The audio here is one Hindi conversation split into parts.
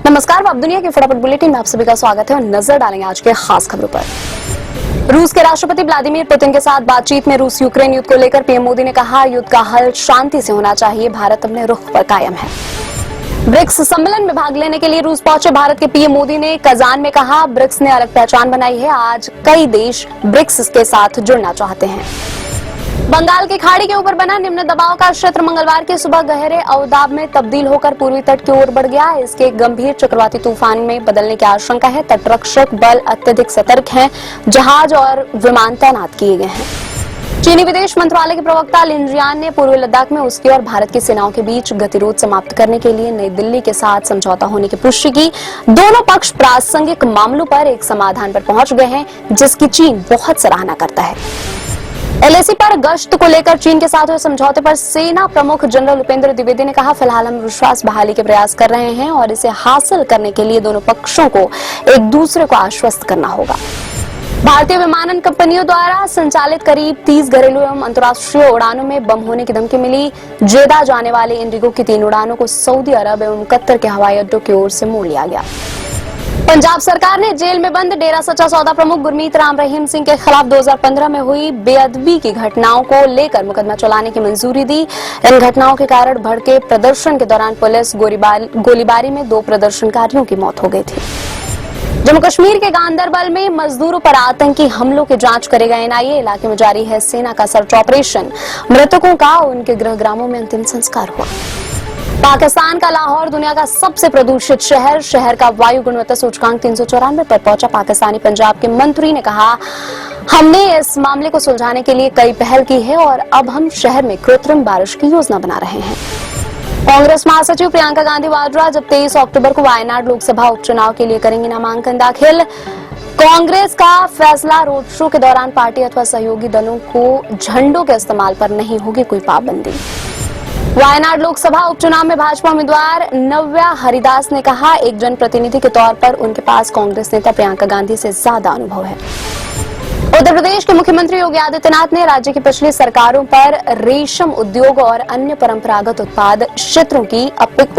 नमस्कार, आप दुनिया के फटाफट बुलेटिन में आप सभी का स्वागत है और नजर डालेंगे आज के खास खबरों पर। रूस के राष्ट्रपति व्लादिमीर पुतिन के साथ बातचीत में रूस यूक्रेन युद्ध को लेकर पीएम मोदी ने कहा, युद्ध का हल शांति से होना चाहिए, भारत अपने रुख पर कायम है। ब्रिक्स सम्मेलन में भाग लेने के लिए रूस पहुंचे भारत के पीएम मोदी ने कजान में कहा, ब्रिक्स ने अलग पहचान बनाई है, आज कई देश ब्रिक्स के साथ जुड़ना चाहते हैं। बंगाल की खाड़ी के ऊपर बना निम्न दबाव का क्षेत्र मंगलवार की सुबह गहरे अवदाब में तब्दील होकर पूर्वी तट की ओर बढ़ गया। इसके गंभीर चक्रवाती तूफान में बदलने की आशंका है। तटरक्षक बल अत्यधिक सतर्क हैं, जहाज और विमान तैनात किए गए हैं। चीनी विदेश मंत्रालय के प्रवक्ता लिन जियान ने पूर्वी लद्दाख में उसकी और भारत की सेनाओं के बीच गतिरोध समाप्त करने के लिए नई दिल्ली के साथ समझौता होने की पुष्टि की। दोनों पक्ष प्रासंगिक मामलों पर एक समाधान पर पहुंच गए हैं, जिसकी चीन बहुत सराहना करता है। एलएसी पर गश्त को लेकर चीन के साथ हुए समझौते पर सेना प्रमुख जनरल उपेंद्र द्विवेदी ने कहा, फिलहाल हम विश्वास बहाली के प्रयास कर रहे हैं और इसे हासिल करने के लिए दोनों पक्षों को एक दूसरे को आश्वस्त करना होगा। भारतीय विमानन कंपनियों द्वारा संचालित करीब 30 घरेलू एवं अंतर्राष्ट्रीय उड़ानों में बम होने की धमकी मिली। जेदा जाने वाले इंडिगो की 3 उड़ानों को सऊदी अरब एवं कतर के हवाई अड्डों की ओर से मोड़ लिया गया। पंजाब सरकार ने जेल में बंद डेरा सच्चा सौदा प्रमुख गुरमीत राम रहीम सिंह के खिलाफ 2015 में हुई बेअदबी की घटनाओं को लेकर मुकदमा चलाने की मंजूरी दी। इन घटनाओं के कारण भड़के प्रदर्शन के दौरान पुलिस गोलीबारी में 2 प्रदर्शनकारियों की मौत हो गई थी। जम्मू कश्मीर के गांदरबल में मजदूरों पर आतंकी हमलों की जांच करेगा एनआईए। इलाके में जारी है सेना का सर्च ऑपरेशन। मृतकों का उनके गृह ग्रामों में अंतिम संस्कार हुआ। पाकिस्तान का लाहौर दुनिया का सबसे प्रदूषित शहर का वायु गुणवत्ता सूचकांक 394 पर पहुंचा। पाकिस्तानी पंजाब के मंत्री ने कहा, हमने इस मामले को सुलझाने के लिए कई पहल की है और अब हम शहर में कृत्रिम बारिश की योजना बना रहे हैं। कांग्रेस महासचिव प्रियंका गांधी वाड्रा जब 23 अक्टूबर को वायनाड लोकसभा उपचुनाव के लिए करेंगी नामांकन दाखिल। कांग्रेस का फैसला, रोड शो के दौरान पार्टी अथवा सहयोगी दलों को झंडों के इस्तेमाल पर नहीं होगी कोई पाबंदी। वायनाड लोकसभा उपचुनाव में भाजपा उम्मीदवार नव्या हरिदास ने कहा, एक जनप्रतिनिधि के तौर पर उनके पास कांग्रेस नेता प्रियंका गांधी से ज्यादा अनुभव है। उत्तर प्रदेश के मुख्यमंत्री योगी आदित्यनाथ ने राज्य की पिछली सरकारों पर रेशम उद्योग और अन्य परंपरागत उत्पाद क्षेत्रों की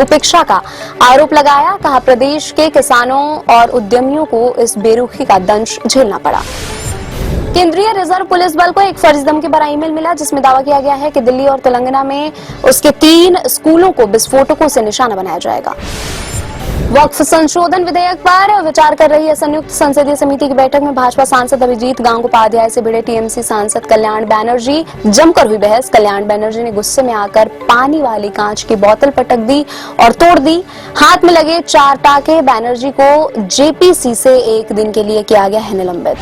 उपेक्षा का आरोप लगाया। कहा, प्रदेश के किसानों और उद्यमियों को इस बेरुखी का दंश झेलना पड़ा। केंद्रीय रिजर्व पुलिस बल को एक फर्जी धमकी भरा ईमेल मिला, जिसमें दावा किया गया है कि दिल्ली और तेलंगाना में उसके 3 स्कूलों को विस्फोटकों से निशाना बनाया जाएगा। वक्फ संशोधन विधेयक पर विचार कर रही है संयुक्त संसदीय समिति की बैठक में भाजपा सांसद अभिजीत गांगोपाध्याय से भिड़े टीएमसी सांसद कल्याण बैनर्जी। जमकर हुई बहस। कल्याण बैनर्जी ने गुस्से में आकर पानी वाली कांच की बोतल पटक दी और तोड़ दी। हाथ में लगे 4 टाके। बैनर्जी को जेपीसी से 1 दिन के लिए किया गया है निलंबित।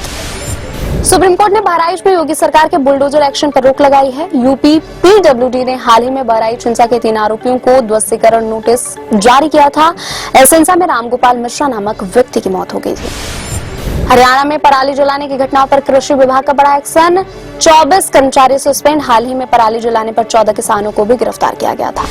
सुप्रीम कोर्ट ने बहराइच में योगी सरकार के बुलडोजर एक्शन पर रोक लगाई है। यूपी पीडब्ल्यूडी ने हाल ही में बहराइच हिंसा के 3 आरोपियों को ध्वस्तीकरण नोटिस जारी किया था। इस हिंसा में रामगोपाल मिश्रा नामक व्यक्ति की मौत हो गई थी। हरियाणा में पराली जलाने की घटनाओं पर कृषि विभाग का बड़ा एक्शन। 24 कर्मचारी सस्पेंड। हाल ही में पराली जलाने पर 14 किसानों को भी गिरफ्तार किया गया था।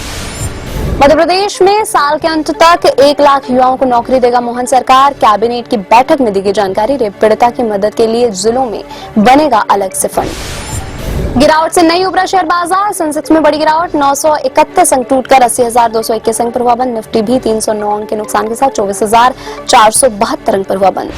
मध्य प्रदेश में साल के अंत तक 1 लाख युवाओं को नौकरी देगा मोहन सरकार। कैबिनेट की बैठक में दी गई जानकारी। रेप पीड़िता की मदद के लिए जिलों में बनेगा अलग से फंड। गिरावट से नहीं उभरा शेयर बाजार। सेंसेक्स में बड़ी गिरावट। 931 अंक टूटकर 80,221 अंक पर हुआ बंद। निफ्टी भी 309 अंक के नुकसान के साथ 24,472 अंक पर हुआ बंद।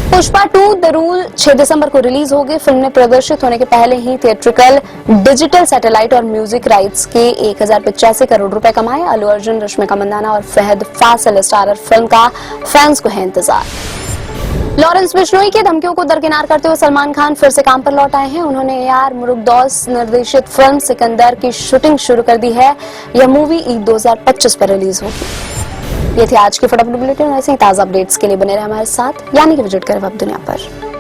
पुष्पा 2 द रूल 6 दिसंबर को रिलीज होगी। फिल्म ने प्रदर्शित होने के पहले ही थिएट्रिकल, डिजिटल, सैटेलाइट और म्यूजिक राइट्स के 1085 करोड़ रुपए कमाए। अल्लू अर्जुन, रश्मिका मंदाना और फहद फासिल स्टारर फिल्म का फैंस को है इंतजार। लॉरेंस बिश्नोई की धमकियों को दरकिनार करते हुए सलमान खान फिर से काम पर लौट आए हैं। उन्होंने AR मुरुगदौस निर्देशित फिल्म सिकंदर की शूटिंग शुरू कर दी है। यह मूवी ईद 2025 पर रिलीज होगी। ये थी आज की फटाफट बुलेटिन। ऐसे ही ताजा अपडेट्स के लिए बने रहे हमारे साथ, यानी कि विजिट करें वेब दुनिया पर।